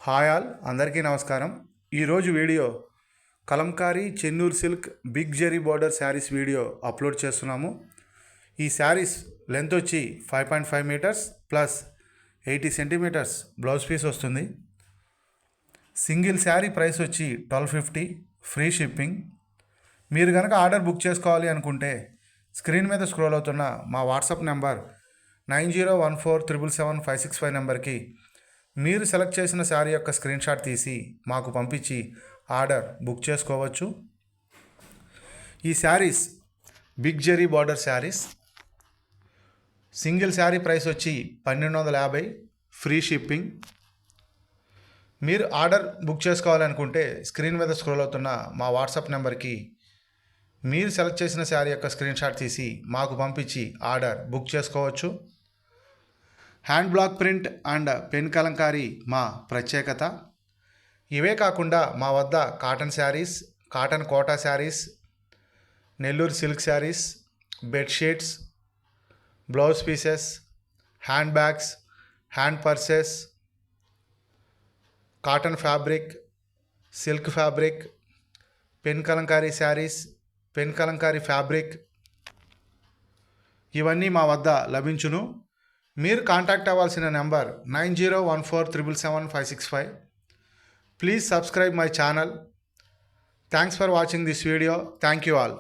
Hi all అందరికీ నమస్కారం. ఈరోజు video Kalamkari Chennur silk big zari border saris video upload చేస్తున్నాము. ఈ శారీస్ లెంత్ వచ్చి 5.5 metres plus 80 centimetres blouse piece వస్తుంది. సింగిల్ శారీ ప్రైస్ వచ్చి 1250, ఫ్రీ షిప్పింగ్. మీరు కనుక ఆర్డర్ బుక్ చేసుకోవాలి అనుకుంటే స్క్రీన్ మీద స్క్రోల్ అవుతున్న మా వాట్సాప్ నెంబర్ 9014777565 నెంబర్కి మీరు సెలెక్ట్ చేసిన శారీ యొక్క స్క్రీన్ షాట్ తీసి మాకు పంపించి ఆర్డర్ బుక్ చేసుకోవచ్చు. ఈ saris big zari border saris. Single sari price వచ్చి 1250, ఫ్రీ షిప్పింగ్. మీరు ఆర్డర్ బుక్ చేసుకోవాలనుకుంటే స్క్రీన్ మీద స్క్రోల్ అవుతున్న మా వాట్సాప్ నెంబర్కి మీరు సెలెక్ట్ చేసిన శారీ యొక్క స్క్రీన్ షాట్ తీసి మాకు పంపించి ఆర్డర్ బుక్ చేసుకోవచ్చు. Hand block print and pen Kalamkari మా ప్రత్యేకత. ఇవే కాకుండా మా వద్ద cotton saris, cotton Kota saris, Nellore silk saris, bedsheets, blouse pieces, handbags, hand purses, cotton fabric, silk fabric, pen Kalamkari saris, pen Kalamkari fabric ఇవన్నీ మా వద్ద లభించును. మీరు కాంటాక్ట్ అవ్వాల్సిన number 9014777565. Please subscribe my channel. Thanks for watching this video. Thank you all.